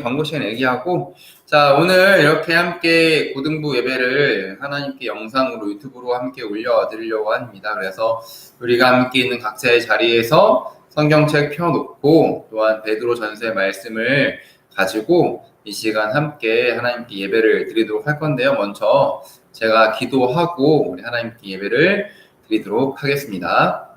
광고 시간 얘기하고, 자, 오늘 이렇게 함께 고등부 예배를 하나님께 영상으로 유튜브로 함께 올려드리려고 합니다. 그래서 우리가 함께 있는 각자의 자리에서 성경책 펴놓고 또한 베드로 전서의 말씀을 가지고 이 시간 함께 하나님께 예배를 드리도록 할 건데요. 먼저 제가 기도하고 우리 하나님께 예배를 드리도록 하겠습니다.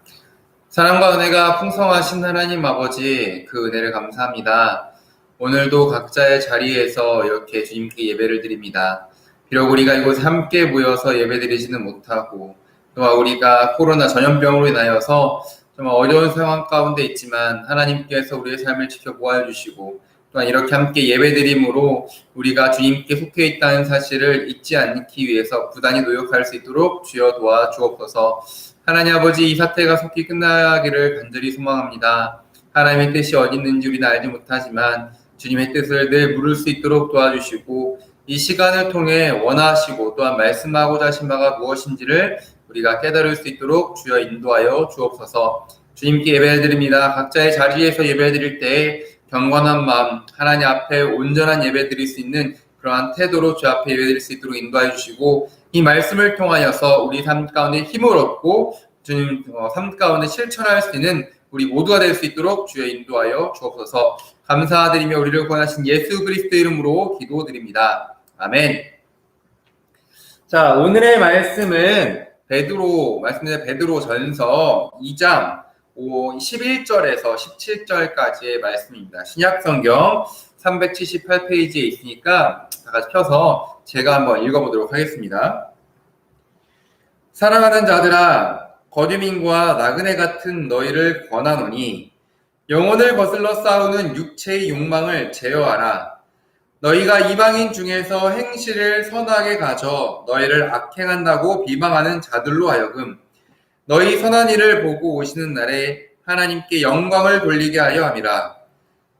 사랑과 은혜가 풍성하신 하나님 아버지, 그 은혜를 감사합니다. 오늘도 각자의 자리에서 이렇게 주님께 예배를 드립니다. 비록 우리가 이곳에 함께 모여서 예배드리지는 못하고, 또한 우리가 코로나 전염병으로 인하여서 정말 어려운 상황 가운데 있지만 하나님께서 우리의 삶을 지켜보아 주시고, 또한 이렇게 함께 예배드림으로 우리가 주님께 속해 있다는 사실을 잊지 않기 위해서 부단히 노력할 수 있도록 주여 도와 주옵소서. 하나님 아버지, 이 사태가 속히 끝나기를 간절히 소망합니다. 하나님의 뜻이 어디 있는지 우리는 알지 못하지만 주님의 뜻을 늘 물을 수 있도록 도와주시고, 이 시간을 통해 원하시고 또한 말씀하고자 하신 바가 무엇인지를 우리가 깨달을 수 있도록 주여 인도하여 주옵소서. 주님께 예배드립니다. 각자의 자리에서 예배드릴 때 경건한 마음, 하나님 앞에 온전한 예배 드릴 수 있는 그러한 태도로 주 앞에 예배 드릴 수 있도록 인도해 주시고, 이 말씀을 통하여서 우리 삶 가운데 힘을 얻고 주님 삶 가운데 실천할 수 있는 우리 모두가 될 수 있도록 주여 인도하여 주옵소서. 감사드리며 우리를 구원하신 예수 그리스도 이름으로 기도드립니다. 아멘. 자, 오늘의 말씀은 베드로 전서 2장 11절에서 17절까지의 말씀입니다. 신약성경 378페이지에 있으니까 다 같이 펴서 제가 한번 읽어보도록 하겠습니다. 사랑하는 자들아, 거류민과 나그네 같은 너희를 권하노니 영혼을 거슬러 싸우는 육체의 욕망을 제어하라. 너희가 이방인 중에서 행실을 선하게 가져 너희를 악행한다고 비방하는 자들로 하여금 너희 선한 일을 보고 오시는 날에 하나님께 영광을 돌리게 하려 함이라.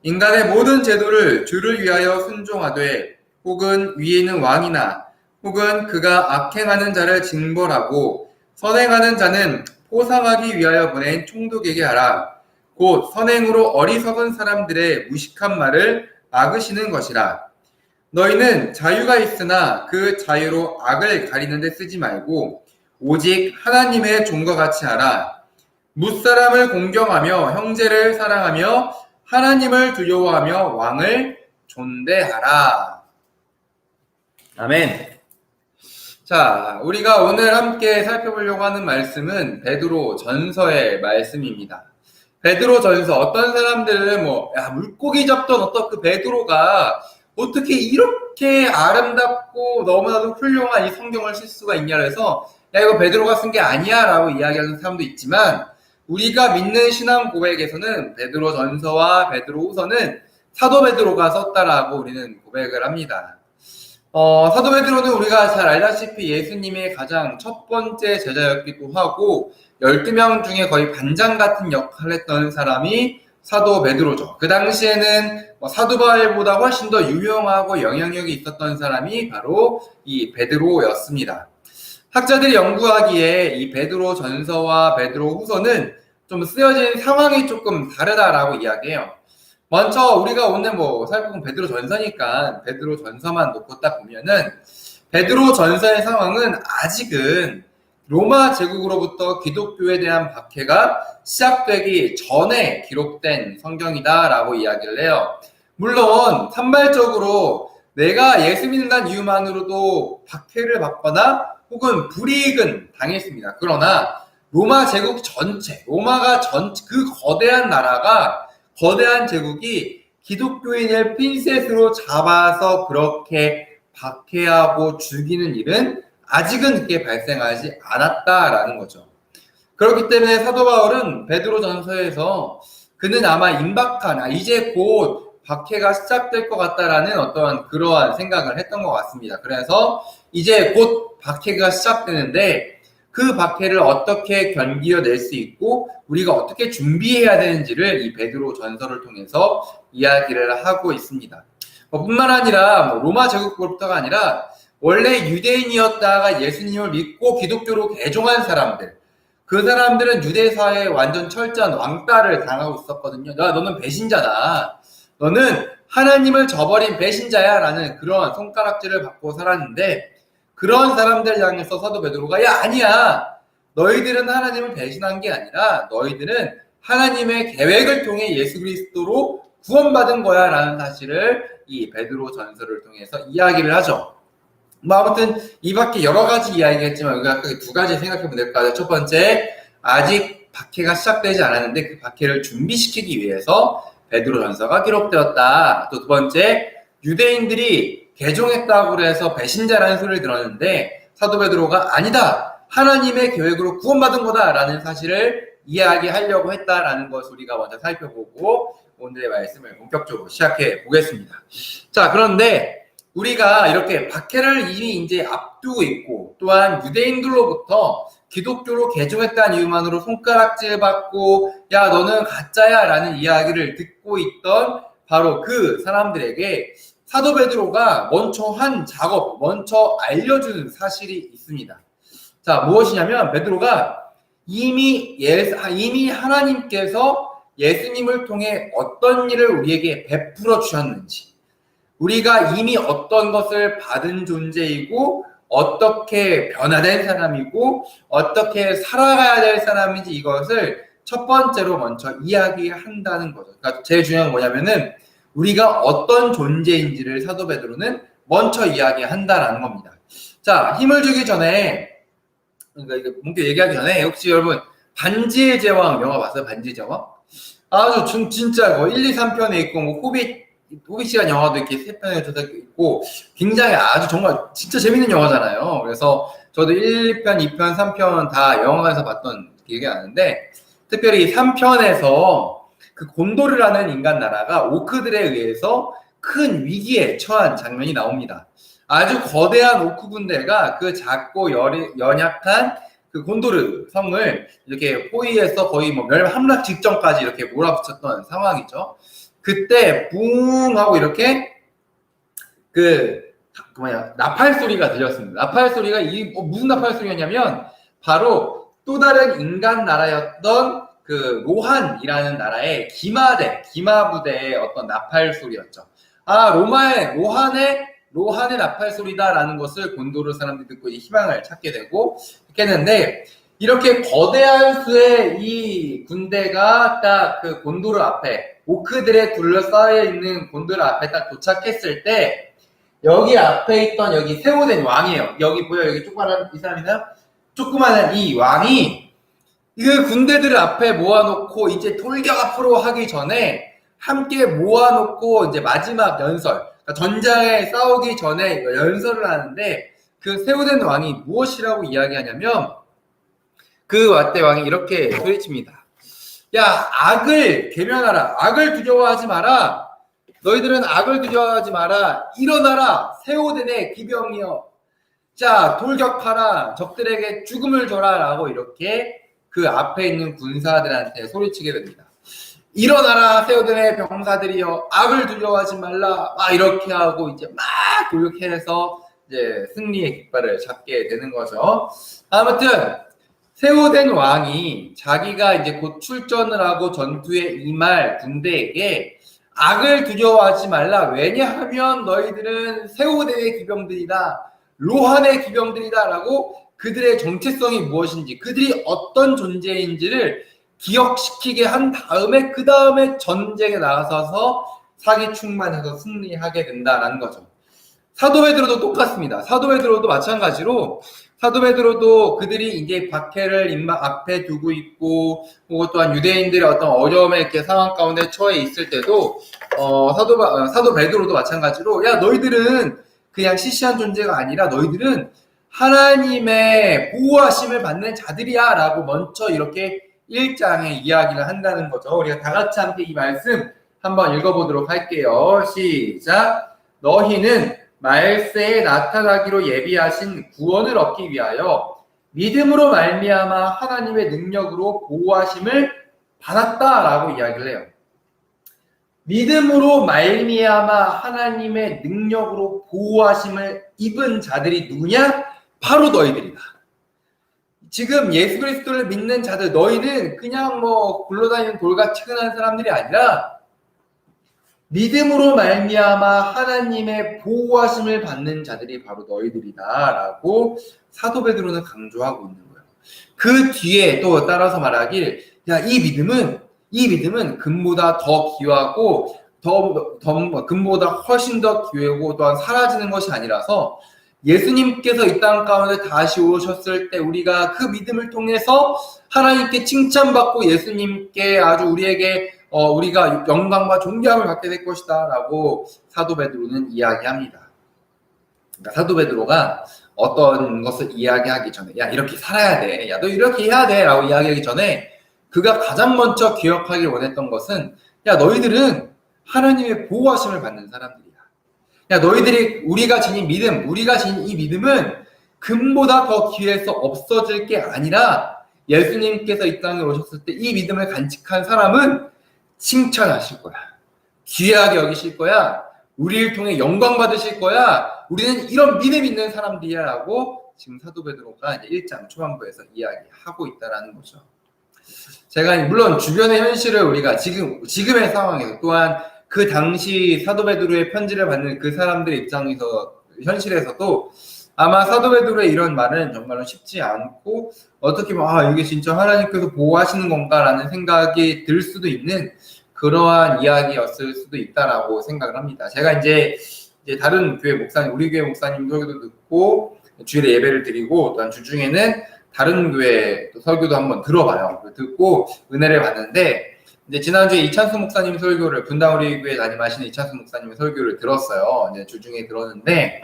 인간의 모든 제도를 주를 위하여 순종하되 혹은 위에 있는 왕이나 혹은 그가 악행하는 자를 징벌하고 선행하는 자는 포상하기 위하여 보낸 총독에게 하라. 곧 선행으로 어리석은 사람들의 무식한 말을 막으시는 것이라. 너희는 자유가 있으나 그 자유로 악을 가리는 데 쓰지 말고 오직 하나님의 종과 같이 하라. 무사람을 공경하며 형제를 사랑하며 하나님을 두려워하며 왕을 존대하라. 아멘. 자, 우리가 오늘 함께 살펴보려고 하는 말씀은 베드로 전서의 말씀입니다. 베드로 전서, 어떤 사람들은 물고기 잡던 어떤 그 베드로가 어떻게 이렇게 아름답고 너무나도 훌륭한 이 성경을 쓸 수가 있냐 해서 이거 베드로가 쓴 게 아니야 라고 이야기하는 사람도 있지만, 우리가 믿는 신앙 고백에서는 베드로 전서와 베드로 후서는 사도 베드로가 썼다라고 우리는 고백을 합니다. 사도 베드로는 우리가 잘 알다시피 예수님의 가장 첫 번째 제자였기도 하고 12명 중에 거의 반장 같은 역할을 했던 사람이 사도 베드로죠. 그 당시에는 사도 바울보다 훨씬 더 유명하고 영향력이 있었던 사람이 바로 이 베드로였습니다. 학자들이 연구하기에 이 베드로 전서와 베드로 후서는 좀 쓰여진 상황이 조금 다르다라고 이야기해요. 먼저 우리가 오늘 살펴본 베드로 전서니까 베드로 전서만 놓고 딱 보면은, 베드로 전서의 상황은 아직은 로마 제국으로부터 기독교에 대한 박해가 시작되기 전에 기록된 성경이다라고 이야기를 해요. 물론 산발적으로 내가 예수 믿는다는 이유만으로도 박해를 받거나 혹은 불이익은 당했습니다. 그러나 로마 제국 전체, 그 거대한 나라가, 거대한 제국이 기독교인을 핀셋으로 잡아서 그렇게 박해하고 죽이는 일은 아직은 그렇게 발생하지 않았다라는 거죠. 그렇기 때문에 사도 바울은 베드로 전서에서 그는 아마 이제 곧 박해가 시작될 것 같다라는 어떤 그러한 생각을 했던 것 같습니다. 그래서 이제 곧 박해가 시작되는데 그 박해를 어떻게 견디어낼 수 있고 우리가 어떻게 준비해야 되는지를 이 베드로 전서를 통해서 이야기를 하고 있습니다. 뿐만 아니라 로마 제국으로부터가 아니라 원래 유대인이었다가 예수님을 믿고 기독교로 개종한 사람들, 그 사람들은 유대사회에 완전 철저한 왕따를 당하고 있었거든요. 너는 배신자다. 너는 하나님을 저버린 배신자야 라는 그런 손가락질을 받고 살았는데, 그런 사람들 향해서 사도 베드로가 야 아니야, 너희들은 하나님을 배신한 게 아니라 너희들은 하나님의 계획을 통해 예수 그리스도로 구원받은 거야 라는 사실을 이 베드로 전서를 통해서 이야기를 하죠. 뭐 아무튼 이 밖에 여러 가지 이야기가 있지만 우리가 두 가지 생각해보면 될 것 같아요. 첫 번째, 아직 박해가 시작되지 않았는데 그 박해를 준비시키기 위해서 베드로 전서가 기록되었다. 또 두 번째, 유대인들이 개종했다고 해서 배신자라는 소리를 들었는데 사도 베드로가 아니다, 하나님의 계획으로 구원받은 거다라는 사실을 이야기하려고 했다라는 것을 우리가 먼저 살펴보고 오늘의 말씀을 본격적으로 시작해 보겠습니다. 자, 그런데 우리가 이렇게 박해를 이미 이제 앞두고 있고, 또한 유대인들로부터 기독교로 개종했다는 이유만으로 손가락질 받고 야 너는 가짜야 라는 이야기를 듣고 있던 바로 그 사람들에게 사도 베드로가 먼저 한 작업, 먼저 알려주는 사실이 있습니다. 자, 무엇이냐면 베드로가 이미 하나님께서 예수님을 통해 어떤 일을 우리에게 베풀어 주셨는지, 우리가 이미 어떤 것을 받은 존재이고 어떻게 변화된 사람이고 어떻게 살아가야 될 사람인지 이것을 첫 번째로 먼저 이야기한다는 거죠. 그러니까 제일 중요한 건 뭐냐면은 우리가 어떤 존재인지를 사도 베드로는 먼저 이야기한다라는 겁니다. 자, 힘을 주기 전에, 그러니까 이거 본격 얘기하기 전에 혹시 여러분 반지의 제왕 영화 봤어요? 반지의 제왕? 아주 진짜 뭐 1, 2, 3편에 있고 뭐 호빗 시간 영화도 이렇게 3편에 저도 있고 굉장히 아주 정말 진짜 재밌는 영화잖아요. 그래서 저도 1편, 2편, 3편 다 영화관에서 봤던 기억이 나는데, 특별히 3편에서 그 곤도르라는 인간 나라가 오크들에 의해서 큰 위기에 처한 장면이 나옵니다. 아주 거대한 오크 군대가 그 작고 연약한 그 곤도르 성을 이렇게 포위해서 거의 뭐 멸함락 직전까지 이렇게 몰아붙였던 상황이죠. 그때 붕 하고 이렇게 나팔 소리가 들렸습니다. 나팔 소리가 무슨 나팔 소리였냐면 바로 또 다른 인간 나라였던 그 로한이라는 나라의 기마 부대의 어떤 나팔 소리였죠. 로한의 나팔 소리다라는 것을 곤도르 사람들이 듣고 희망을 찾게 되고 이렇게 했는데, 이렇게 거대한 수의 이 군대가 딱 그 곤도르 앞에, 오크들에 둘러싸여 있는 곤도르 앞에 딱 도착했을 때, 여기 앞에 있던 여기 세우된 왕이에요. 여기 보여? 여기 조그만한 이 사람이나 조그만한 이 왕이 그 군대들을 앞에 모아놓고 이제 돌격 앞으로 하기 전에 함께 모아놓고 이제 마지막 연설, 그러니까 전장에 싸우기 전에 연설을 하는데, 그 세우된 왕이 무엇이라고 이야기하냐면 그 왕이 이렇게 소리칩니다. 야, 악을 계면하라. 악을 두려워하지 마라. 너희들은 악을 두려워하지 마라. 일어나라. 세우된의 기병이여. 자, 돌격하라. 적들에게 죽음을 줘라. 라고 이렇게 그 앞에 있는 군사들한테 소리치게 됩니다. 일어나라. 세우된의 병사들이여. 악을 두려워하지 말라. 막 이렇게 하고 이제 막 돌격해서 이제 승리의 깃발을 잡게 되는 거죠. 아무튼 세우된 왕이 자기가 이제 곧 출전을 하고 전투에 임할 군대에게 악을 두려워하지 말라. 왜냐하면 너희들은 세우된의 기병들이다. 로한의 기병들이다. 라고 그들의 정체성이 무엇인지, 그들이 어떤 존재인지를 기억시키게 한 다음에 그 다음에 전쟁에 나가서 사기 충만해서 승리하게 된다라는 거죠. 사도 베드로도 똑같습니다. 사도 베드로도 마찬가지로 사도 베드로도 그들이 이제 박해를 앞에 두고 있고, 그리고 또한 유대인들의 어떤 어려움의 이렇게 상황 가운데 처해 있을 때도 사도 베드로도 마찬가지로 야 너희들은 그냥 시시한 존재가 아니라 너희들은 하나님의 보호하심을 받는 자들이야 라고 먼저 이렇게 1장에 이야기를 한다는 거죠. 우리가 다 같이 함께 이 말씀 한번 읽어보도록 할게요. 시작. 너희는 말세에 나타나기로 예비하신 구원을 얻기 위하여 믿음으로 말미암아 하나님의 능력으로 보호하심을 받았다라고 이야기를 해요. 믿음으로 말미암아 하나님의 능력으로 보호하심을 입은 자들이 누구냐? 바로 너희들이다. 지금 예수 그리스도를 믿는 자들, 너희는 그냥 굴러다니는 돌같이 흔한 사람들이 아니라 믿음으로 말미암아 하나님의 보호하심을 받는 자들이 바로 너희들이다라고 사도 베드로는 강조하고 있는 거예요. 그 뒤에 또 따라서 말하길, 야, 이 믿음은 금보다 더 귀하고 금보다 훨씬 더 귀하고 또한 사라지는 것이 아니라서 예수님께서 이 땅 가운데 다시 오셨을 때 우리가 그 믿음을 통해서 하나님께 칭찬받고 예수님께 아주 우리가 영광과 존경을 받게 될 것이다 라고 사도 베드로는 이야기합니다. 그러니까 사도 베드로가 어떤 것을 이야기하기 전에, 야, 이렇게 살아야 돼, 야, 너 이렇게 해야 돼 라고 이야기하기 전에 그가 가장 먼저 기억하길 원했던 것은, 야, 너희들은 하나님의 보호하심을 받는 사람들이야. 야, 우리가 지닌 이 믿음은 금보다 더 귀해서 없어질 게 아니라 예수님께서 이 땅에 오셨을 때 이 믿음을 간직한 사람은 칭찬하실 거야. 귀하게 여기실 거야. 우리를 통해 영광 받으실 거야. 우리는 이런 믿음 있는 사람들이야 라고 지금 사도 베드로가 이제 1장 초반부에서 이야기하고 있다라는 거죠. 제가 물론 주변의 현실을 우리가 지금의 상황에서 또한 그 당시 사도 베드로의 편지를 받는 그 사람들의 입장에서 현실에서도 아마 사도 베드로의 이런 말은 정말로 쉽지 않고 어떻게 보면 이게 진짜 하나님께서 보호하시는 건가라는 생각이 들 수도 있는 그러한 이야기였을 수도 있다라고 생각을 합니다. 제가 이제 다른 교회 목사님, 우리 교회 목사님 설교도 듣고 주일에 예배를 드리고 또한 주중에는 다른 교회 설교도 한번 들어봐요. 듣고 은혜를 받는데 이제 지난주에 이찬수 목사님 설교를 분당 우리 교회 담임하시는 이찬수 목사님의 설교를 들었어요. 이제 주중에 들었는데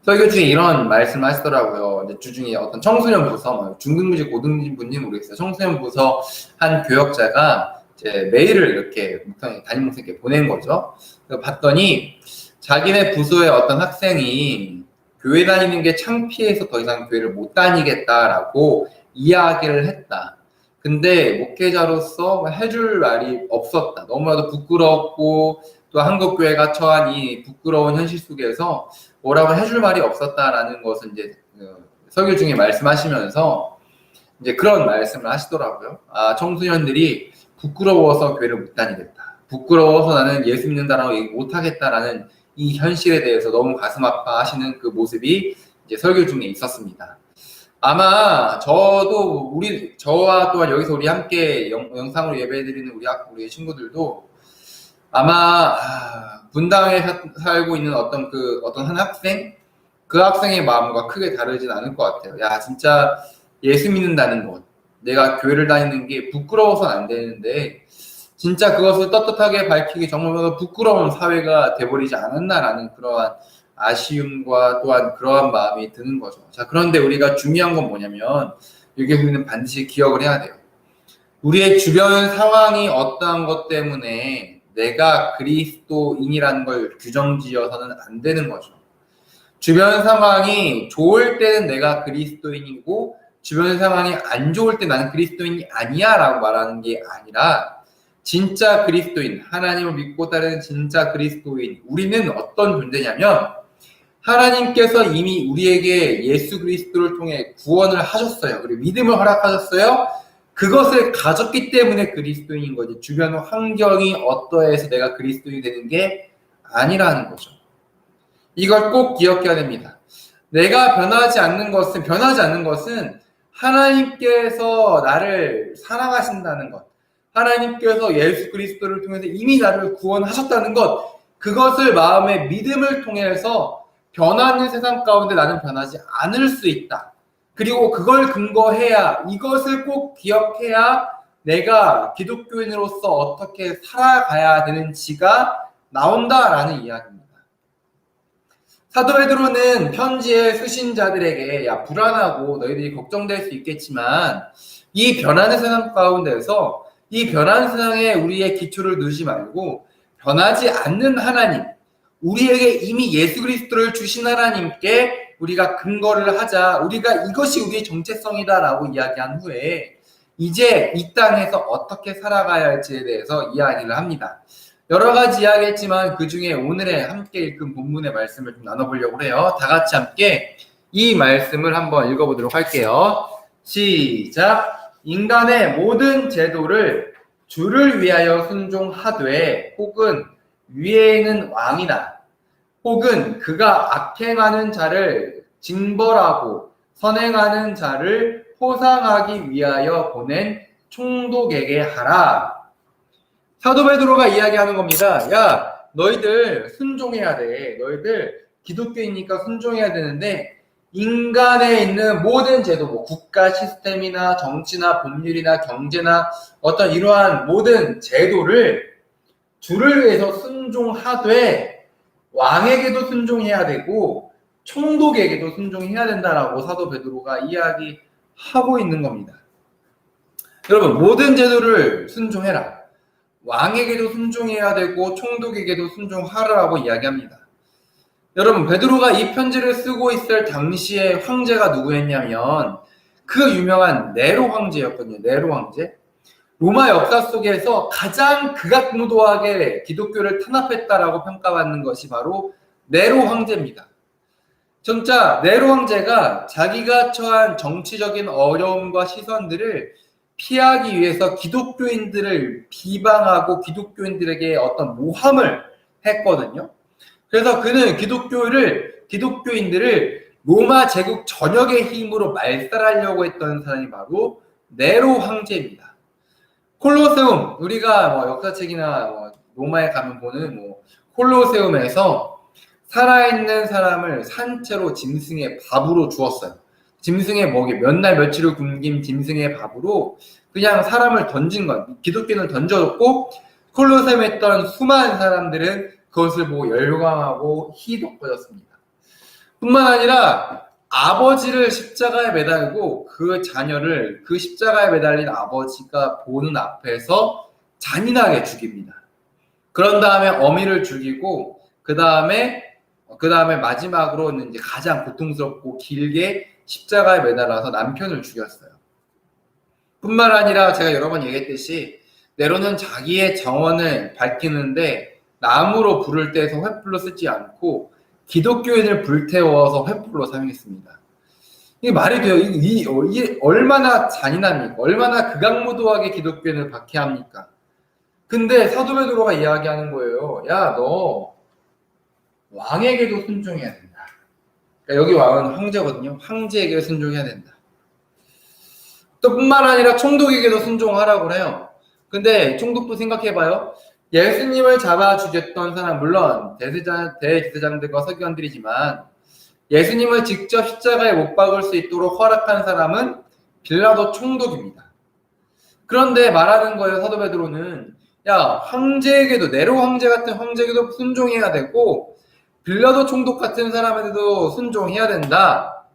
설교 중에 이런 말씀을 하시더라고요. 이제 주중에 어떤 청소년 부서, 중등부지 고등부인지 모르겠어요. 청소년 부서 한 교역자가 이제 메일을 이렇게 담임 목사님께 보낸 거죠. 봤더니 자기네 부서의 어떤 학생이 교회 다니는 게 창피해서 더 이상 교회를 못 다니겠다라고 이야기를 했다. 근데 목회자로서 해줄 말이 없었다. 너무나도 부끄럽고 또 한국교회가 처한 이 부끄러운 현실 속에서 뭐라고 해줄 말이 없었다라는 것을 이제 설교 중에 말씀하시면서 이제 그런 말씀을 하시더라고요. 청소년들이 부끄러워서 교회를 못 다니겠다. 부끄러워서 나는 예수 믿는다라고 얘기 못 하겠다라는 이 현실에 대해서 너무 가슴 아파하시는 그 모습이 이제 설교 중에 있었습니다. 아마 저와 또한 여기서 우리 함께 영상으로 예배드리는 우리 친구들도 아마 분당에 살고 있는 어떤 한 학생, 그 학생의 마음과 크게 다르진 않을 것 같아요. 야, 진짜 예수 믿는다는 것, 내가 교회를 다니는 게 부끄러워서는 안 되는데 진짜 그것을 떳떳하게 밝히기 정말 부끄러운 사회가 돼버리지 않았나라는 그러한 아쉬움과 또한 그러한 마음이 드는 거죠. 자, 그런데 우리가 중요한 건 뭐냐면 여기서 우리는 반드시 기억을 해야 돼요. 우리의 주변 상황이 어떠한 것 때문에 내가 그리스도인이라는 걸 규정지어서는 안 되는 거죠. 주변 상황이 좋을 때는 내가 그리스도인이고 주변 상황이 안 좋을 때 나는 그리스도인이 아니야 라고 말하는 게 아니라 진짜 그리스도인, 하나님을 믿고 따르는 진짜 그리스도인, 우리는 어떤 존재냐면 하나님께서 이미 우리에게 예수 그리스도를 통해 구원을 하셨어요. 그리고 믿음을 허락하셨어요. 그것을 가졌기 때문에 그리스도인인 거지 주변 환경이 어떠해서 내가 그리스도인이 되는 게 아니라는 거죠. 이걸 꼭 기억해야 됩니다. 내가 변하지 않는 것은 하나님께서 나를 사랑하신다는 것, 하나님께서 예수 그리스도를 통해서 이미 나를 구원하셨다는 것, 그것을 마음의 믿음을 통해서 변하는 세상 가운데 나는 변하지 않을 수 있다. 그리고 그걸 근거해야, 이것을 꼭 기억해야 내가 기독교인으로서 어떻게 살아가야 되는지가 나온다라는 이야기입니다. 사도 베드로는 편지에 쓰신 자들에게 야, 불안하고 너희들이 걱정될 수 있겠지만 이 변하는 세상 가운데서 이 변하는 세상에 우리의 기초를 두지 말고 변하지 않는 하나님, 우리에게 이미 예수 그리스도를 주신 하나님께 우리가 근거를 하자. 우리가 이것이 우리의 정체성이다라고 이야기한 후에 이제 이 땅에서 어떻게 살아가야 할지에 대해서 이야기를 합니다. 여러 가지 이야기했지만 그 중에 오늘의 함께 읽은 본문의 말씀을 좀 나눠보려고 해요. 다 같이 함께 이 말씀을 한번 읽어보도록 할게요. 시작! 인간의 모든 제도를 주를 위하여 순종하되 혹은 위에 있는 왕이나 혹은 그가 악행하는 자를 징벌하고 선행하는 자를 포상하기 위하여 보낸 총독에게 하라. 사도 베드로가 이야기하는 겁니다. 야, 너희들 순종해야 돼. 너희들 기독교이니까 순종해야 되는데 인간에 있는 모든 제도, 뭐 국가 시스템이나 정치나 법률이나 경제나 어떤 이러한 모든 제도를 주를 위해서 순종하되 왕에게도 순종해야 되고 총독에게도 순종해야 된다라고 사도 베드로가 이야기하고 있는 겁니다. 여러분, 모든 제도를 순종해라. 왕에게도 순종해야 되고 총독에게도 순종하라고 이야기합니다. 여러분, 베드로가 이 편지를 쓰고 있을 당시에 황제가 누구였냐면 그 유명한 네로 황제였거든요. 네로 황제. 로마 역사 속에서 가장 극악무도하게 기독교를 탄압했다라고 평가받는 것이 바로 네로 황제입니다. 진짜 네로 황제가 자기가 처한 정치적인 어려움과 시선들을 피하기 위해서 기독교인들을 비방하고 기독교인들에게 어떤 모함을 했거든요. 그래서 그는 기독교인들을 로마 제국 전역의 힘으로 말살하려고 했던 사람이 바로 네로 황제입니다. 콜로세움, 우리가 역사책이나 로마에 가면 보는 콜로세움에서 살아있는 사람을 산채로 짐승의 밥으로 주었어요. 짐승의 먹이, 몇 날 며칠을 굶긴 짐승의 밥으로 그냥 사람을 던진 거예요. 기독교인을 던져줬고 콜로세움에 있던 수많은 사람들은 그것을 보고 열광하고 희돋궈졌습니다. 뿐만 아니라 아버지를 십자가에 매달고 그 자녀를 그 십자가에 매달린 아버지가 보는 앞에서 잔인하게 죽입니다. 그런 다음에 어미를 죽이고 그 다음에 마지막으로는 이제 가장 고통스럽고 길게 십자가에 매달아서 남편을 죽였어요. 뿐만 아니라 제가 여러 번 얘기했듯이 네로는 자기의 정언을 밝히는데 나무로 불을 떼서 횃불로 쓰지 않고 기독교인을 불태워서 횃불로 사용했습니다. 이게 말이 돼요? 이게 얼마나 잔인합니까? 얼마나 극악무도하게 기독교인을 박해합니까? 근데 사도 베드로가 이야기하는 거예요. 야, 너 왕에게도 순종해야 된다. 그러니까 여기 왕은 황제거든요. 황제에게 순종해야 된다. 또 뿐만 아니라 총독에게도 순종하라고 해요. 근데 총독도 생각해봐요. 예수님을 잡아 죽였던 사람, 물론 대제사장들과 서기관들이지만 예수님을 직접 십자가에 못 박을 수 있도록 허락한 사람은 빌라도 총독입니다. 그런데 말하는 거예요, 사도 베드로는. 야, 황제에게도, 네로 황제 같은 황제에게도 순종해야 되고 빌라도 총독 같은 사람에게도 순종해야 된다.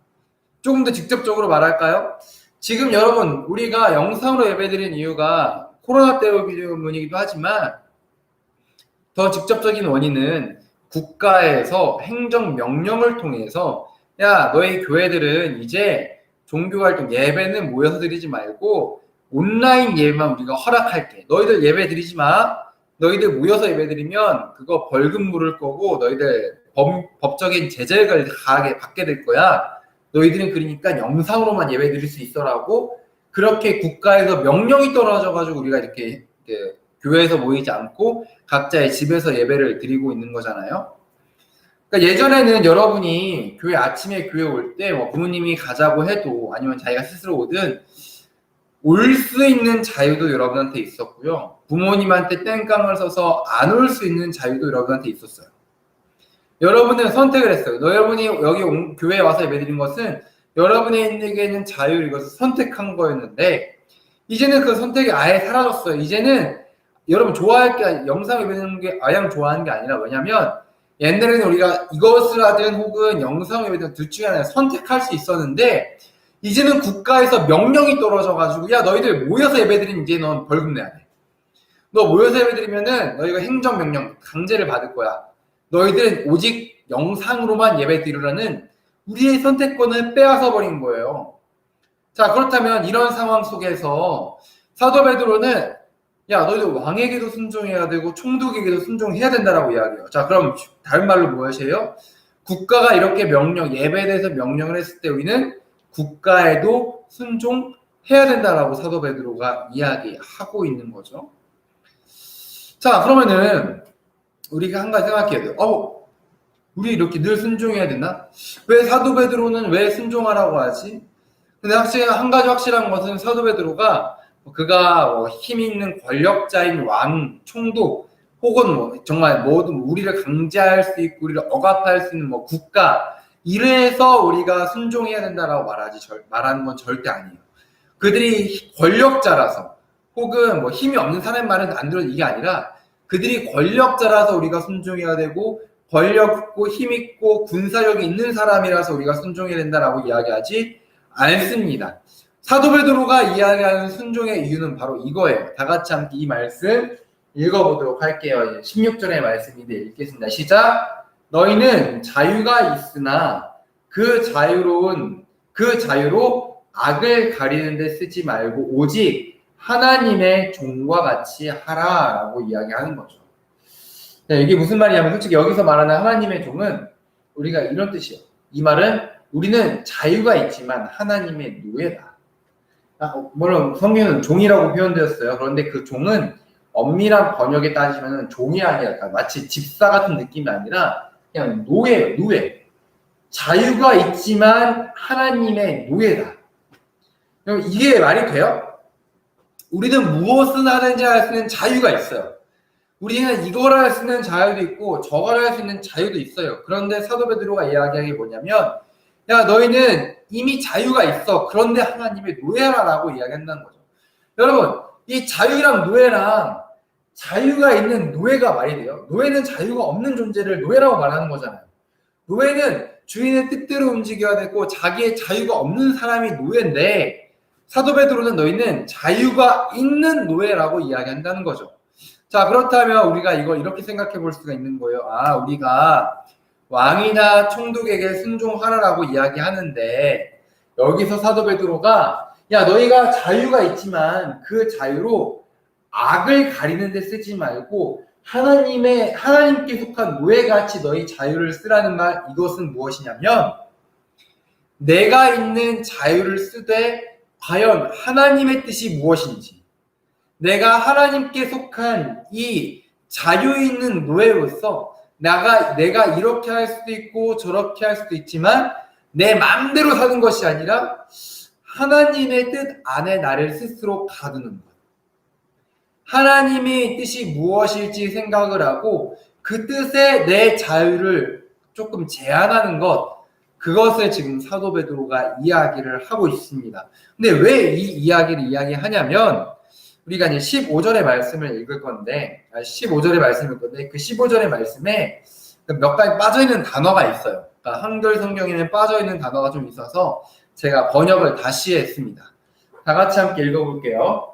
조금 더 직접적으로 말할까요? 지금 여러분, 우리가 영상으로 예배드린 이유가 코로나 때문이기도 하지만 더 직접적인 원인은 국가에서 행정명령을 통해서 야, 너희 교회들은 이제 종교활동 예배는 모여서 드리지 말고 온라인 예배만 우리가 허락할게. 너희들 예배 드리지 마. 너희들 모여서 예배 드리면 그거 벌금 물을 거고 너희들 법적인 제재를 강하게 받게 될 거야. 너희들은 그러니까 영상으로만 예배 드릴 수 있어라고 그렇게 국가에서 명령이 떨어져가지고 우리가 이렇게 교회에서 모이지 않고 각자의 집에서 예배를 드리고 있는 거잖아요. 그러니까 예전에는 여러분이 아침에 교회 올 때 부모님이 가자고 해도 아니면 자기가 스스로 오든 올 수 있는 자유도 여러분한테 있었고요. 부모님한테 땡깡을 써서 안 올 수 있는 자유도 여러분한테 있었어요. 여러분은 선택을 했어요. 여러분이 여기 교회에 와서 예배드린 것은 여러분에게 있는 자유를 이것을 선택한 거였는데 이제는 그 선택이 아예 사라졌어요. 이제는 여러분 좋아할 게 영상 예배드리는 게 아양 좋아하는 게 아니라 왜냐면 옛날에는 우리가 이것을 하든 혹은 영상 예배든 둘 중에 하나 선택할 수 있었는데 이제는 국가에서 명령이 떨어져가지고 야 너희들 모여서 예배드리면 이제 넌 벌금 내야 돼. 너 모여서 예배드리면은 너희가 행정명령 강제를 받을 거야. 너희들은 오직 영상으로만 예배드리라는 우리의 선택권을 빼앗아 버린 거예요. 자, 그렇다면 이런 상황 속에서 사도 베드로는 야, 너희들 왕에게도 순종해야 되고 총독에게도 순종해야 된다라고 이야기해요. 자, 그럼 다른 말로 무엇이에요? 국가가 이렇게 예배에 대해서 명령을 했을 때 우리는 국가에도 순종해야 된다라고 사도 베드로가 이야기하고 있는 거죠. 자, 그러면은 우리가 한 가지 생각해야 돼요. 우리 이렇게 늘 순종해야 되나? 왜 사도 베드로는 왜 순종하라고 하지? 근데 확실히 한 가지 확실한 것은 사도 베드로가 그가 힘 있는 권력자인 왕, 총독 혹은 정말 모든 우리를 강제할 수 있고 우리를 억압할 수 있는 국가 이래서 우리가 순종해야 된다라고 말하는 건 절대 아니에요. 그들이 권력자라서 혹은 힘이 없는 사람의 말은 안 들어도 이게 아니라 그들이 권력자라서 우리가 순종해야 되고 권력 있고 힘 있고 군사력이 있는 사람이라서 우리가 순종해야 된다라고 이야기하지 않습니다. 사도 베드로가 이야기하는 순종의 이유는 바로 이거예요. 다 같이 함께 이 말씀 읽어보도록 할게요. 16절의 말씀인데 읽겠습니다. 시작. 너희는 자유가 있으나 그 자유로 악을 가리는 데 쓰지 말고 오직 하나님의 종과 같이 하라라고 이야기하는 거죠. 이게 무슨 말이냐면 솔직히 여기서 말하는 하나님의 종은 우리가 이런 뜻이에요. 이 말은 우리는 자유가 있지만 하나님의 노예다. 물론 성경은 종이라고 표현되었어요. 그런데 그 종은 엄밀한 번역에 따지면 종이 아니라 마치 집사 같은 느낌이 아니라 그냥 노예예요. 노예. 자유가 있지만 하나님의 노예다. 이게 말이 돼요? 우리는 무엇을 하든지 할 수 있는 자유가 있어요. 우리는 이걸 할 수 있는 자유도 있고 저걸 할 수 있는 자유도 있어요. 그런데 사도 베드로가 이야기하는 게 뭐냐면 야 너희는 이미 자유가 있어. 그런데 하나님의 노예라라고 이야기한다는 거죠. 여러분 이 자유랑 노예랑 자유가 있는 노예가 말이 돼요. 노예는 자유가 없는 존재를 노예라고 말하는 거잖아요. 노예는 주인의 뜻대로 움직여야 되고 자기의 자유가 없는 사람이 노예인데 사도 베드로는 너희는 자유가 있는 노예라고 이야기한다는 거죠. 자, 그렇다면 우리가 이걸 이렇게 생각해 볼 수가 있는 거예요. 우리가 왕이나 총독에게 순종하라라고 이야기하는데 여기서 사도 베드로가 야 너희가 자유가 있지만 그 자유로 악을 가리는 데 쓰지 말고 하나님께 속한 노예같이 너희 자유를 쓰라는 말, 이것은 무엇이냐면 내가 있는 자유를 쓰되 과연 하나님의 뜻이 무엇인지 내가 하나님께 속한 이 자유 있는 노예로서 내가 이렇게 할 수도 있고 저렇게 할 수도 있지만 내 마음대로 사는 것이 아니라 하나님의 뜻 안에 나를 스스로 가두는 것. 하나님의 뜻이 무엇일지 생각을 하고 그 뜻에 내 자유를 조금 제한하는 것, 그것을 지금 사도 베드로가 이야기를 하고 있습니다. 근데 왜 이 이야기를 이야기하냐면 우리가 이제 15절의 말씀을 읽을 건데 15절의 말씀을 건데 그 15절의 말씀에 몇 가지 빠져있는 단어가 있어요. 그러니까 한글 성경에는 빠져있는 단어가 좀 있어서 제가 번역을 다시 했습니다. 다 같이 함께 읽어볼게요.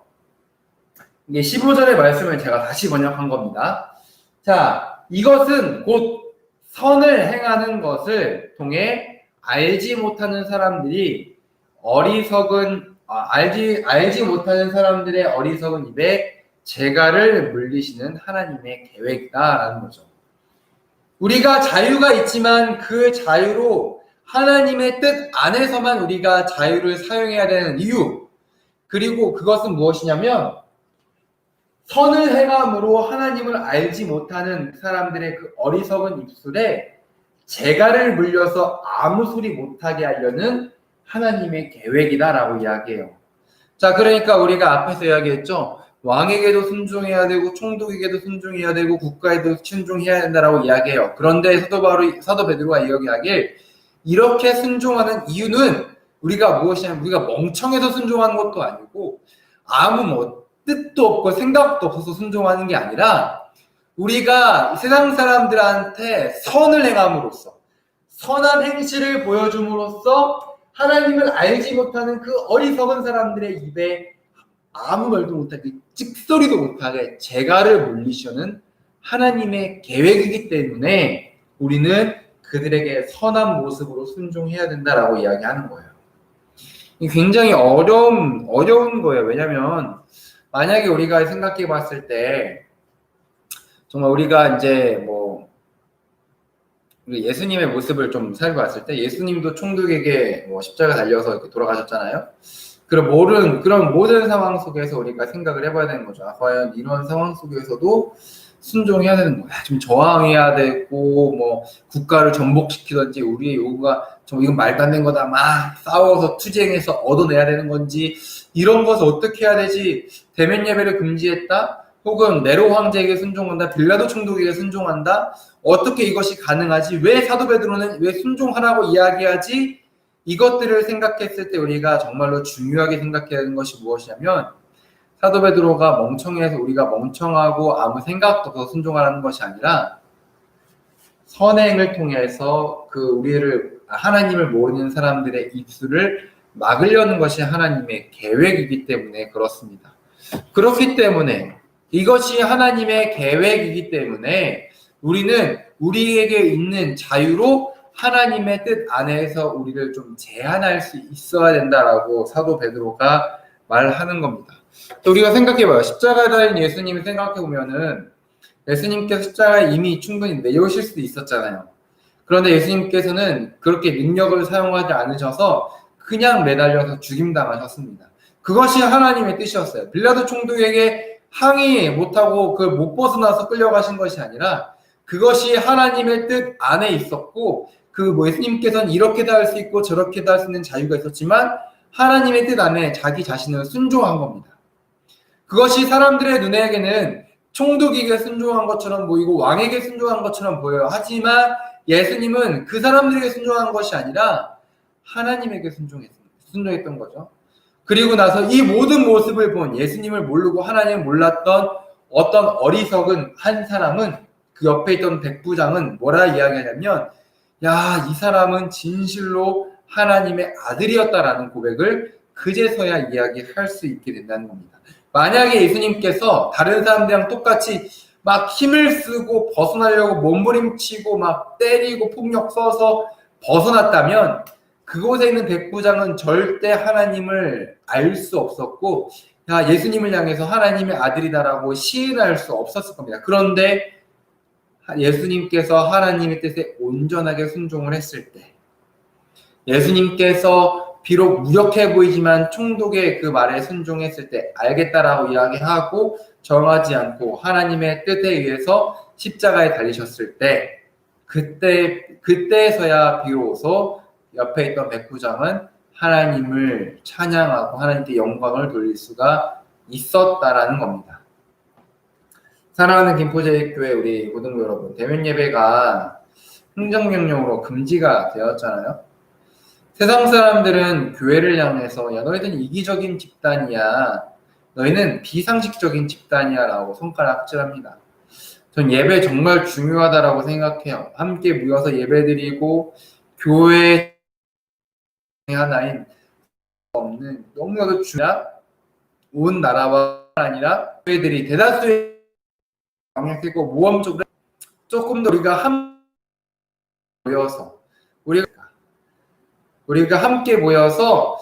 이게 15절의 말씀을 제가 다시 번역한 겁니다. 자, 이것은 곧 선을 행하는 것을 통해 알지 못하는 사람들의 어리석은 입에 재갈을 물리시는 하나님의 계획이다라는 거죠. 우리가 자유가 있지만 그 자유로 하나님의 뜻 안에서만 우리가 자유를 사용해야 되는 이유, 그리고 그것은 무엇이냐면 선을 행함으로 하나님을 알지 못하는 사람들의 그 어리석은 입술에 재갈을 물려서 아무 소리 못하게 하려는 하나님의 계획이다라고 이야기해요. 자, 그러니까 우리가 앞에서 이야기했죠. 왕에게도 순종해야 되고 총독에게도 순종해야 되고 국가에도 순종해야 된다라고 이야기해요. 그런데 사도 베드로가 이야기하길 이렇게 순종하는 이유는 우리가 무엇이냐면 우리가 멍청해서 순종하는 것도 아니고 아무 뜻도 없고 생각도 없어서 순종하는 게 아니라 우리가 세상 사람들한테 선을 행함으로써 선한 행실을 보여줌으로써 하나님을 알지 못하는 그 어리석은 사람들의 입에 아무 말도 못하게 찍소리도 못하게 재갈을 물리시는 하나님의 계획이기 때문에 우리는 그들에게 선한 모습으로 순종해야 된다라고 이야기하는 거예요. 굉장히 어려운 거예요. 왜냐하면 만약에 우리가 생각해 봤을 때 정말 우리가 이제 예수님의 모습을 좀 살펴봤을 때 예수님도 총독에게 십자가 달려서 이렇게 돌아가셨잖아요. 그런 모든 상황 속에서 우리가 생각을 해봐야 되는 거죠. 과연 이런 상황 속에서도 순종해야 되는 거야. 좀 저항해야 되고 뭐 국가를 전복시키든지 우리의 요구가 이건 말도 안 되는 거다 막 싸워서 투쟁해서 얻어내야 되는 건지 이런 것을 어떻게 해야 되지? 대면 예배를 금지했다? 혹은 네로 황제에게 순종한다? 빌라도 총독에게 순종한다? 어떻게 이것이 가능하지? 왜 사도 베드로는 왜 순종하라고 이야기하지? 이것들을 생각했을 때 우리가 정말로 중요하게 생각해야 하는 것이 무엇이냐면 사도 베드로가 멍청해서 우리가 멍청하고 아무 생각도 없어서 순종하라는 것이 아니라 선행을 통해서 우리를 하나님을 모르는 사람들의 입술을 막으려는 것이 하나님의 계획이기 때문에 그렇습니다. 그렇기 때문에 이것이 하나님의 계획이기 때문에 우리는 우리에게 있는 자유로 하나님의 뜻 안에서 우리를 좀 제한할 수 있어야 된다라고 사도 베드로가 말하는 겁니다. 또 우리가 생각해봐요. 십자가에 달린 예수님을 생각해보면은 예수님께서 십자가에 이미 충분히 내려오실 수도 있었잖아요. 그런데 예수님께서는 그렇게 능력을 사용하지 않으셔서 그냥 매달려서 죽임당하셨습니다. 그것이 하나님의 뜻이었어요. 빌라도 총독에게 항의 못하고 그걸 못 벗어나서 끌려가신 것이 아니라 그것이 하나님의 뜻 안에 있었고 예수님께서는 이렇게도 할 수 있고 저렇게도 할 수 있는 자유가 있었지만 하나님의 뜻 안에 자기 자신을 순종한 겁니다. 그것이 사람들의 눈에게는 총독에게 순종한 것처럼 보이고 왕에게 순종한 것처럼 보여요. 하지만 예수님은 그 사람들에게 순종한 것이 아니라 하나님에게 순종했던 거죠. 그리고 나서 이 모든 모습을 본 예수님을 모르고 하나님을 몰랐던 어떤 어리석은 한 사람은 그 옆에 있던 백부장은 뭐라 이야기하냐면 야, 이 사람은 진실로 하나님의 아들이었다라는 고백을 그제서야 이야기할 수 있게 된다는 겁니다. 만약에 예수님께서 다른 사람들이랑 똑같이 막 힘을 쓰고 벗어나려고 몸부림치고 막 때리고 폭력 써서 벗어났다면 그곳에 있는 백부장은 절대 하나님을 알 수 없었고 야, 예수님을 향해서 하나님의 아들이다라고 시인할 수 없었을 겁니다. 그런데 예수님께서 하나님의 뜻에 온전하게 순종을 했을 때 예수님께서 비록 무력해 보이지만 총독의 그 말에 순종했을 때 알겠다라고 이야기하고 정하지 않고 하나님의 뜻에 의해서 십자가에 달리셨을 때 그때서야 비로소 옆에 있던 백부장은 하나님을 찬양하고 하나님께 영광을 돌릴 수가 있었다라는 겁니다. 사랑하는 김포제일교회 우리 고등부 여러분, 대면 예배가 행정명령으로 금지가 되었잖아요. 세상 사람들은 교회를 향해서 야 너희들은 이기적인 집단이야, 너희는 비상식적인 집단이야 라고 손가락질합니다. 전 예배 정말 중요하다라고 생각해요. 함께 모여서 예배드리고 교회 하나인 없는 너무나도 중요한 온 나라와 아니라 교회들이 대다수의 방역되고 모험적으로 조금 더 우리가 모여서 우리가 함께 모여서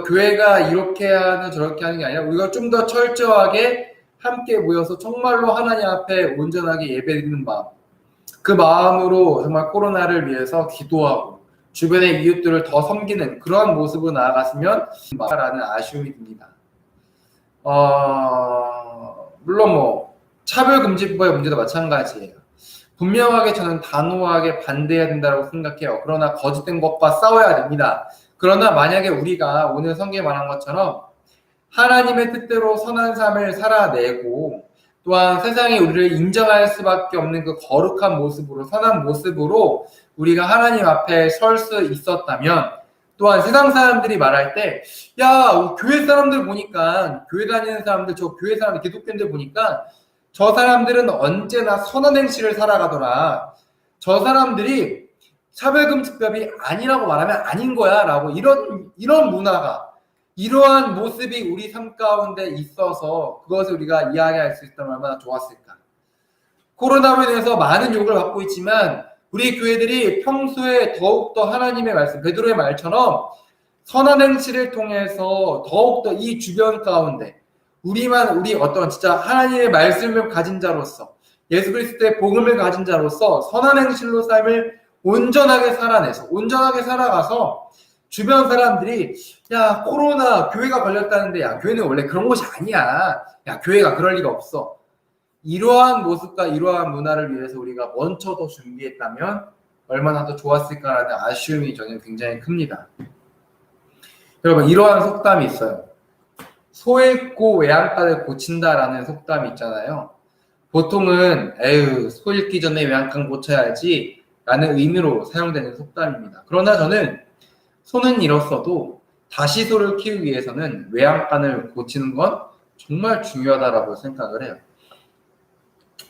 교회가 이렇게 하는 저렇게 하는 게 아니라 우리가 좀 더 철저하게 함께 모여서 정말로 하나님 앞에 온전하게 예배드리는 마음, 그 마음으로 정말 코로나를 위해서 기도하고 주변의 이웃들을 더 섬기는 그러한 모습으로 나아갔으면 라는 아쉬움이 듭니다. 물론 차별금지법의 문제도 마찬가지예요. 분명하게 저는 단호하게 반대해야 된다고 생각해요. 그러나 거짓된 것과 싸워야 됩니다. 그러나 만약에 우리가 오늘 성경에 말한 것처럼 하나님의 뜻대로 선한 삶을 살아내고 또한 세상이 우리를 인정할 수밖에 없는 그 거룩한 모습으로 선한 모습으로 우리가 하나님 앞에 설 수 있었다면 또한 세상 사람들이 말할 때 야 교회 사람들 보니까 교회 다니는 사람들 저 교회 사람들 기독교인들 보니까 저 사람들은 언제나 선한 행실을 살아가더라. 저 사람들이 차별금지법이 아니라고 말하면 아닌 거야 라고 이런 문화가 이러한 모습이 우리 삶 가운데 있어서 그것을 우리가 이야기할 수 있다면 얼마나 좋았을까. 코로나로 인해서 많은 욕을 받고 있지만 우리 교회들이 평소에 더욱더 하나님의 말씀 베드로의 말처럼 선한 행실을 통해서 더욱더 이 주변 가운데 우리 어떤 진짜 하나님의 말씀을 가진 자로서 예수 그리스도의 복음을 가진 자로서 선한 행실로 삶을 온전하게 살아가서 주변 사람들이 야 코로나 교회가 걸렸다는데 야 교회는 원래 그런 곳이 아니야. 야 교회가 그럴 리가 없어. 이러한 모습과 이러한 문화를 위해서 우리가 먼저 더 준비했다면 얼마나 더 좋았을까라는 아쉬움이 저는 굉장히 큽니다. 여러분, 이러한 속담이 있어요. 소 잃고 외양간을 고친다라는 속담이 있잖아요. 보통은 에휴, 소 잃기 전에 외양간 고쳐야지 라는 의미로 사용되는 속담입니다. 그러나 저는 소는 잃었어도 다시 소를 키우기 위해서는 외양간을 고치는 건 정말 중요하다라고 생각을 해요.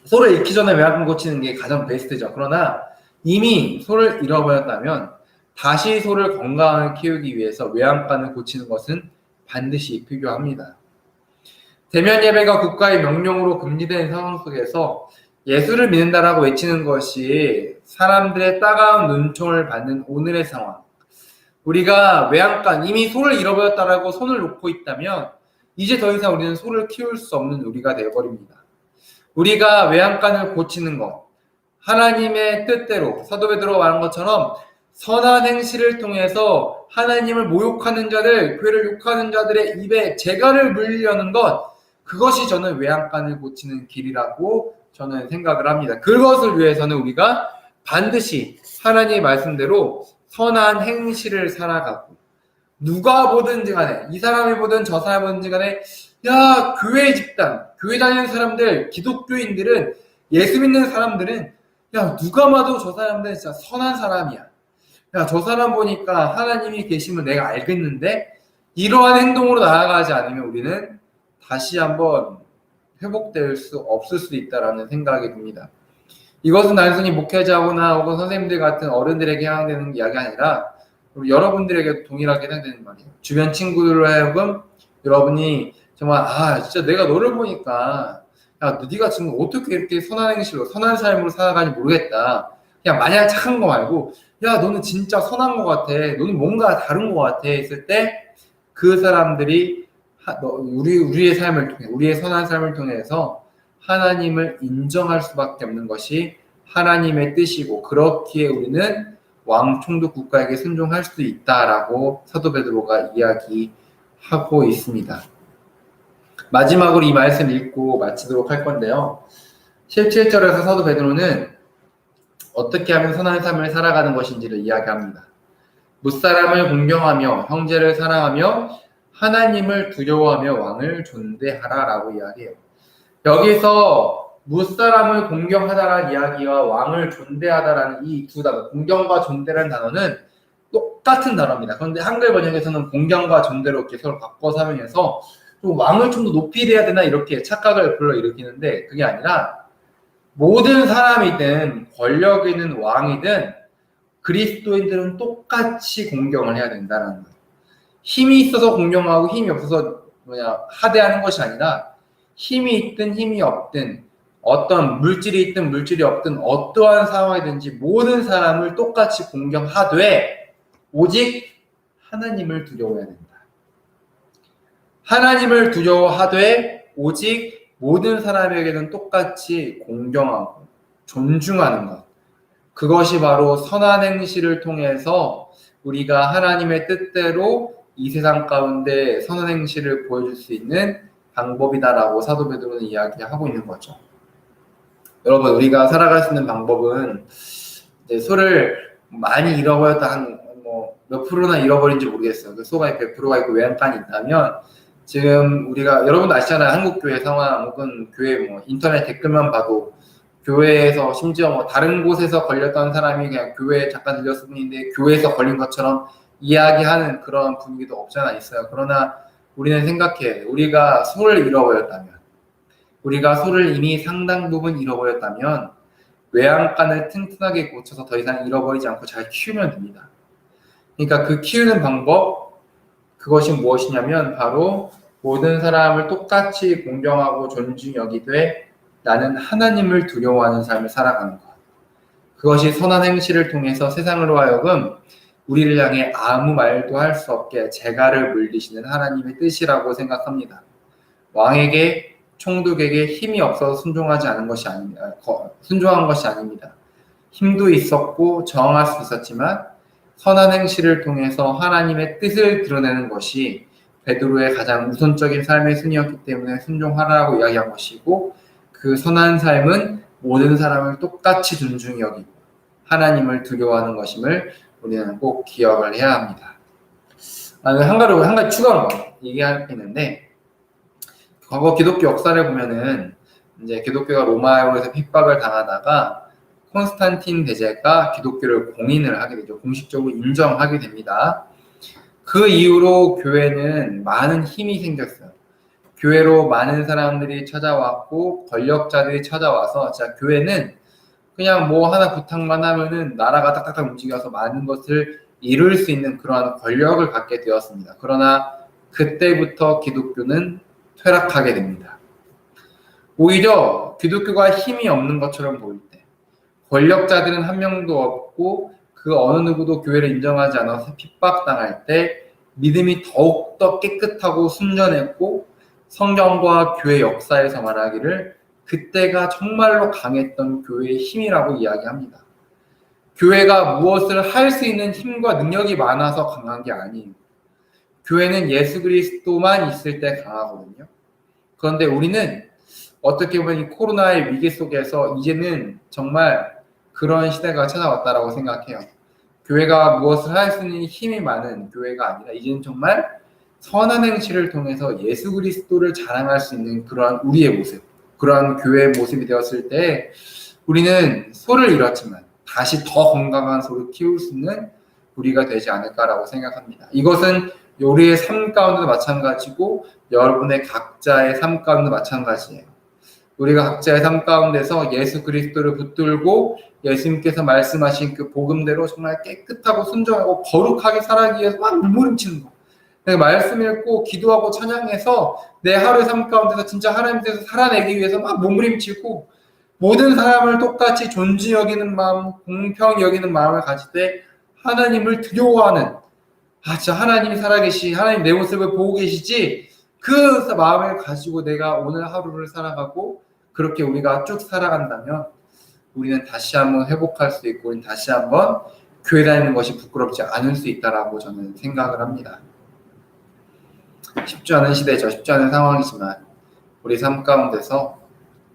소를 잃기 전에 외양간 고치는 게 가장 베스트죠. 그러나 이미 소를 잃어버렸다면 다시 소를 건강하게 키우기 위해서 외양간을 고치는 것은 반드시 필요합니다. 대면 예배가 국가의 명령으로 금지된 상황 속에서 예수를 믿는다라고 외치는 것이 사람들의 따가운 눈총을 받는 오늘의 상황. 우리가 외양간, 이미 소를 잃어버렸다라고 손을 놓고 있다면 이제 더 이상 우리는 소를 키울 수 없는 우리가 되어버립니다. 우리가 외양간을 고치는 것, 하나님의 뜻대로 사도 베드로가 말한 것처럼 선한 행실을 통해서 하나님을 모욕하는 자들, 교회를 욕하는 자들의 입에 재갈을 물리려는 것, 그것이 저는 외양간을 고치는 길이라고 저는 생각을 합니다. 그것을 위해서는 우리가 반드시 하나님의 말씀대로 선한 행실을 살아가고, 누가 보든지 간에, 이 사람이 보든 저 사람이 보든지 간에, 야, 교회 집단, 교회 다니는 사람들, 기독교인들은, 예수 믿는 사람들은, 야, 누가 봐도 저 사람들은 진짜 선한 사람이야. 야, 저 사람 보니까 하나님이 계시면 내가 알겠는데, 이러한 행동으로 나아가지 않으면 우리는 다시 한번 회복될 수 없을 수도 있다라는 생각이 듭니다. 이것은 단순히 목회자거나 혹은 선생님들 같은 어른들에게 해당되는 이야기가 아니라 여러분들에게 동일하게 해당되는 말이에요. 주변 친구들로 하여금 여러분이 정말 진짜 내가 너를 보니까 야, 네가 지금 어떻게 이렇게 선한 행실로 선한 삶으로 살아가는지 모르겠다. 그냥 마냥 착한 거 말고 야, 너는 진짜 선한 것 같아. 너는 뭔가 다른 것 같아. 했을 때 그 사람들이 우리의 삶을 통해, 우리의 선한 삶을 통해서 하나님을 인정할 수밖에 없는 것이 하나님의 뜻이고, 그렇기에 우리는 왕총독 국가에게 순종할 수 있다라고 사도 베드로가 이야기하고 있습니다. 마지막으로 이 말씀 읽고 마치도록 할 건데요. 17절에서 사도 베드로는 어떻게 하면 선한 삶을 살아가는 것인지를 이야기합니다. 무사람을 공경하며 형제를 사랑하며 하나님을 두려워하며 왕을 존대하라라고 이야기해요. 여기서 무사람을 공경하다라는 이야기와 왕을 존대하다라는 이 두 단어, 공경과 존대라는 단어는 똑같은 단어입니다. 그런데 한글 번역에서는 공경과 존대로 이렇게 서로 바꿔 사용해서 좀 왕을 좀 더 높이 돼야 되나 이렇게 착각을 불러일으키는데, 그게 아니라 모든 사람이든 권력 있는 왕이든 그리스도인들은 똑같이 공경을 해야 된다는 거예요. 힘이 있어서 공경하고 힘이 없어서 하대하는 것이 아니라, 힘이 있든 힘이 없든 어떤 물질이 있든 물질이 없든 어떠한 상황이든지 모든 사람을 똑같이 공경하되 오직 하나님을 두려워해야 된다. 하나님을 두려워하되 오직 모든 사람에게는 똑같이 공경하고 존중하는 것, 그것이 바로 선한 행실을 통해서 우리가 하나님의 뜻대로 이 세상 가운데 선한 행실을 보여줄 수 있는 방법이다라고 사도 베드로는 이야기하고 있는 거죠. 여러분, 우리가 살아갈 수 있는 방법은 이제 소를 많이 잃어버렸다 한 몇 프로나 잃어버린지 모르겠어요. 그 소가 100%가 있고 외양간이 있다면, 지금 우리가 여러분도 아시잖아요. 한국 교회 상황 혹은 교회 인터넷 댓글만 봐도 교회에서 심지어 다른 곳에서 걸렸던 사람이 그냥 교회에 잠깐 들렸을 뿐인데 교회에서 걸린 것처럼 이야기하는 그런 분위기도 없지 않아 있어요. 그러나 우리는 생각해, 우리가 소를 잃어버렸다면, 우리가 소를 이미 상당 부분 잃어버렸다면 외양간을 튼튼하게 고쳐서 더 이상 잃어버리지 않고 잘 키우면 됩니다. 그러니까 그 키우는 방법, 그것이 무엇이냐면 바로 모든 사람을 똑같이 공경하고 존중 여기되 나는 하나님을 두려워하는 삶을 살아가는 것. 그것이 선한 행실을 통해서 세상으로 하여금 우리를 향해 아무 말도 할 수 없게 재갈을 물리시는 하나님의 뜻이라고 생각합니다. 왕에게, 총독에게 힘이 없어서 순종하지 않은 것이 아닙니다. 순종한 것이 아닙니다. 힘도 있었고 저항할 수 있었지만 선한 행실을 통해서 하나님의 뜻을 드러내는 것이 베드로의 가장 우선적인 삶의 순이었기 때문에 순종하라고 이야기한 것이고, 그 선한 삶은 모든 사람을 똑같이 존중히 여기고 하나님을 두려워하는 것임을 우리는 꼭 기억을 해야 합니다. 한 가지 추가로 얘기할 게 있는데, 과거 기독교 역사를 보면은 이제 기독교가 로마에서 핍박을 당하다가 콘스탄틴 대제가 기독교를 공인을 하게 되죠. 공식적으로 인정하게 됩니다. 그 이후로 교회는 많은 힘이 생겼어요. 교회로 많은 사람들이 찾아왔고 권력자들이 찾아와서 진짜 교회는 그냥 뭐 하나 부탁만 하면은 나라가 딱딱딱 움직여서 많은 것을 이룰 수 있는 그러한 권력을 갖게 되었습니다. 그러나 그때부터 기독교는 퇴락하게 됩니다. 오히려 기독교가 힘이 없는 것처럼 보일 때, 권력자들은 한 명도 없고 그 어느 누구도 교회를 인정하지 않아서 핍박당할 때 믿음이 더욱더 깨끗하고 순전했고 성경과 교회 역사에서 말하기를 그때가 정말로 강했던 교회의 힘이라고 이야기합니다. 교회가 무엇을 할 수 있는 힘과 능력이 많아서 강한 게 아니에요. 교회는 예수 그리스도만 있을 때 강하거든요. 그런데 우리는 어떻게 보면 이 코로나의 위기 속에서 이제는 정말 그런 시대가 찾아왔다라고 생각해요. 교회가 무엇을 할 수 있는 힘이 많은 교회가 아니라 이제는 정말 선한 행실을 통해서 예수 그리스도를 자랑할 수 있는 그러한 우리의 모습, 그러한 교회의 모습이 되었을 때 우리는 소를 잃었지만 다시 더 건강한 소를 키울 수 있는 우리가 되지 않을까라고 생각합니다. 이것은 우리의 삶 가운데도 마찬가지고 여러분의 각자의 삶 가운데도 마찬가지예요. 우리가 각자의 삶 가운데서 예수 그리스도를 붙들고 예수님께서 말씀하신 그 복음대로 정말 깨끗하고 순정하고 거룩하게 살아가기 위해서 막 물무림치는 거. 내가 말씀 읽고 기도하고 찬양해서 내 하루의 삶 가운데서 진짜 하나님께서 살아내기 위해서 막 몸부림치고 모든 사람을 똑같이 존중 여기는 마음, 공평히 여기는 마음을 가질 때 하나님을 두려워하는, 진짜 하나님이 살아계시, 하나님 내 모습을 보고 계시지, 그 마음을 가지고 내가 오늘 하루를 살아가고 그렇게 우리가 쭉 살아간다면 우리는 다시 한번 회복할 수 있고 우리는 다시 한번 교회 다니는 것이 부끄럽지 않을 수 있다라고 저는 생각을 합니다. 쉽지 않은 시대죠. 쉽지 않은 상황이지만 우리 삶 가운데서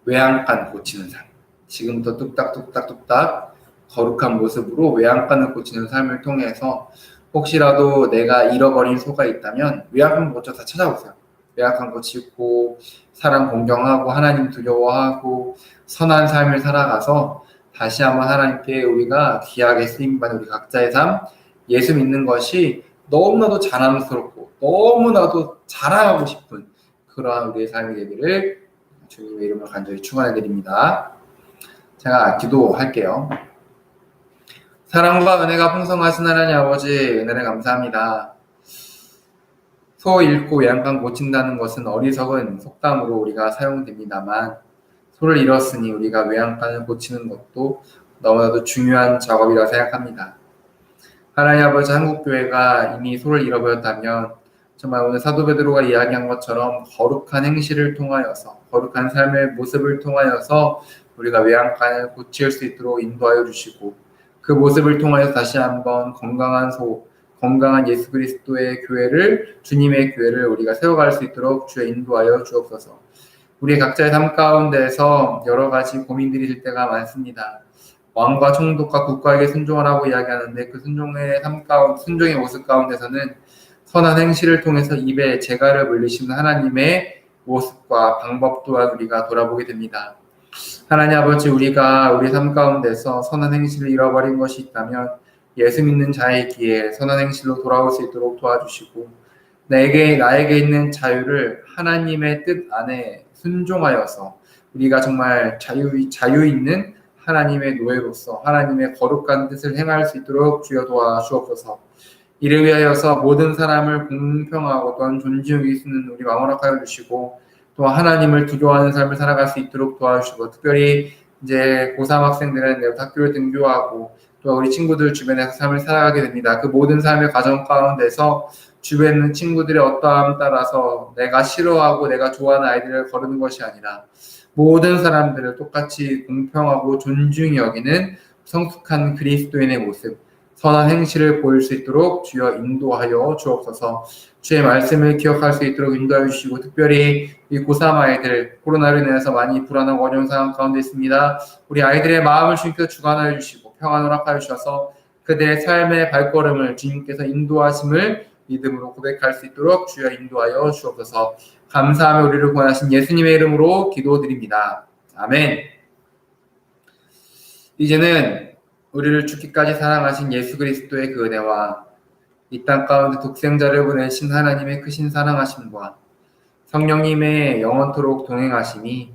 외양간 고치는 삶, 지금부터 뚝딱뚝딱뚝딱 거룩한 모습으로 외양간을 고치는 삶을 통해서 혹시라도 내가 잃어버린 소가 있다면 외양간 고쳐 다 찾아오세요. 외양간 고치고 사랑 공경하고 하나님 두려워하고 선한 삶을 살아가서 다시 한번 하나님께 우리가 귀하게 쓰임받는 우리 각자의 삶, 예수 믿는 것이 너무나도 자랑스럽고 너무나도 자랑하고 싶은 그러한 우리의 삶이 되기를 주님의 이름으로 간절히 축원해 드립니다. 제가 기도할게요. 사랑과 은혜가 풍성하신 하나님 아버지, 은혜를 감사합니다. 소 잃고 외양간 고친다는 것은 어리석은 속담으로 우리가 사용됩니다만 소를 잃었으니 우리가 외양간을 고치는 것도 너무나도 중요한 작업이라 생각합니다. 하나님 아버지, 한국교회가 이미 소를 잃어버렸다면 정말 오늘 사도 베드로가 이야기한 것처럼 거룩한 행실을 통하여서, 거룩한 삶의 모습을 통하여서 우리가 외양간을 고칠 수 있도록 인도하여 주시고 그 모습을 통하여서 다시 한번 건강한 소, 건강한 예수 그리스도의 교회를, 주님의 교회를 우리가 세워갈 수 있도록 주의 인도하여 주옵소서. 우리 각자의 삶 가운데서 여러 가지 고민들이 들 때가 많습니다. 왕과 총독과 국가에게 순종하라고 이야기하는데 그 순종의 삶 가운데, 순종의 모습 가운데서는 선한 행실을 통해서 입에 재갈을 물리시는 하나님의 모습과 방법 또한 우리가 돌아보게 됩니다. 하나님 아버지, 우리가 우리 삶 가운데서 선한 행실을 잃어버린 것이 있다면 예수 믿는 자이기에 선한 행실로 돌아올 수 있도록 도와주시고 나에게 있는 자유를 하나님의 뜻 안에 순종하여서 우리가 정말 자유 있는 하나님의 노예로서 하나님의 거룩한 뜻을 행할 수 있도록 주여 도와주옵소서. 이를 위하여서 모든 사람을 공평하고 또한 존중이 있는 우리 마무락하여 주시고 또 하나님을 두려워하는 삶을 살아갈 수 있도록 도와주시고, 특별히 이제 고3 학생들은 내일 학교를 등교하고 또 우리 친구들 주변에서 삶을 살아가게 됩니다. 그 모든 삶의 과정 가운데서 주변에 있는 친구들의 어떠함 따라서 내가 싫어하고 내가 좋아하는 아이들을 거르는 것이 아니라 모든 사람들을 똑같이 공평하고 존중히 여기는 성숙한 그리스도인의 모습, 선한 행실을 보일 수 있도록 주여 인도하여 주옵소서. 주의 말씀을 기억할 수 있도록 인도하여 주시고, 특별히 이 고3 아이들 코로나로 인해서 많이 불안하고 어려운 상황 가운데 있습니다. 우리 아이들의 마음을 주님께서 주관하여 주시고 평안 허락하여 주셔서 그들의 삶의 발걸음을 주님께서 인도하심을 믿음으로 고백할 수 있도록 주여 인도하여 주옵소서. 감사하며 우리를 구원하신 예수님의 이름으로 기도드립니다. 아멘. 이제는 우리를 죽기까지 사랑하신 예수 그리스도의 그 은혜와 이 땅 가운데 독생자를 보내신 하나님의 크신 사랑하심과 성령님의 영원토록 동행하심이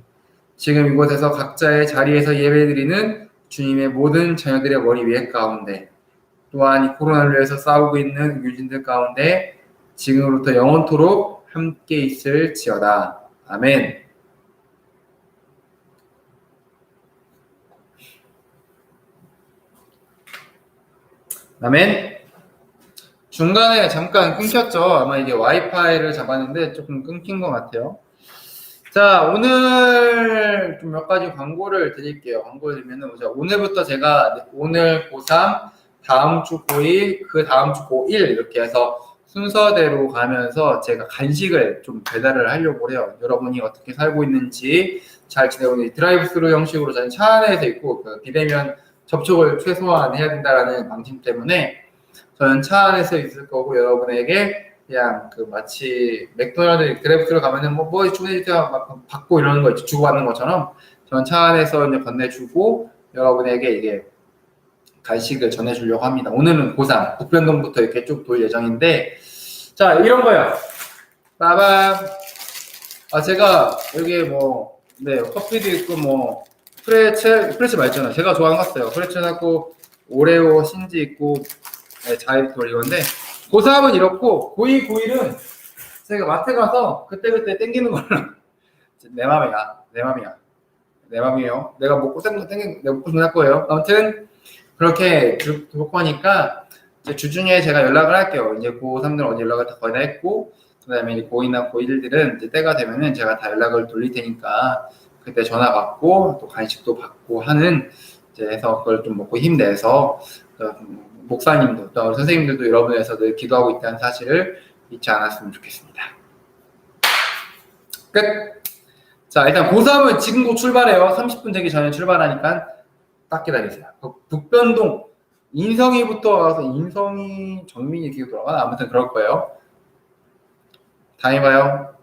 지금 이곳에서 각자의 자리에서 예배드리는 주님의 모든 자녀들의 머리 위에 가운데, 또한 이 코로나를 위해서 싸우고 있는 유진들 가운데 지금으로부터 영원토록 함께 있을지어다. 아멘. 아멘. 중간에 잠깐 끊겼죠. 아마 이게 와이파이를 잡았는데 조금 끊긴 것 같아요. 자, 오늘 좀 몇 가지 광고를 드릴게요. 광고를 드리면은, 오늘부터 제가 오늘 고3, 다음 주 고2, 그 다음 주 고1 이렇게 해서 순서대로 가면서 제가 간식을 좀 배달을 하려고 해요. 여러분이 어떻게 살고 있는지, 잘 지내고 있는지, 드라이브스루 형식으로 저는 차 안에서 있고, 비대면 접촉을 최소한 해야 된다라는 방침 때문에 저는 차 안에서 있을 거고, 여러분에게 그냥 마치 맥도날드 드라이브스루 가면은 뭐 주문해주세요 막 받고 이러는 거 있죠. 주고받는 것처럼 저는 차 안에서 이제 건네주고 여러분에게 이게 간식을 전해주려고 합니다. 오늘은 고3 북변동부터 이렇게 쭉 돌 예정인데, 자, 이런 거요. 빠밤. 제가 여기 커피도 있고 프레츠 맛있잖아요. 제가 좋아하는 거 샀어요. 프레츠 샀고 오레오 신지 있고 자일돌 이건데, 고3은 이렇고 고2, 고1은 제가 마트 가서 그때그때 땡기는 걸로 내 맘이에요. 내가 먹고 싶은 할 거예요. 아무튼 그렇게 줄 거니까 이제 주중에 제가 연락을 할게요. 이제 고3들은 어제 연락을 다 거의 다 했고, 그 다음에 고2나 고1들은 이제 때가 되면은 제가 다 연락을 돌릴 테니까 그때 전화 받고 또 간식도 받고 하는, 이제 해서 그걸 좀 먹고 힘내서 목사님도 또 선생님들도 여러분에서 늘 기도하고 있다는 사실을 잊지 않았으면 좋겠습니다. 끝. 자, 일단 고3은 지금 곧 출발해요. 30분 되기 전에 출발하니까 딱 기다리세요. 북변동 인성이부터 와서 인성이 정민이 이렇게 돌아가, 아무튼 그럴 거예요. 다음에 봐요.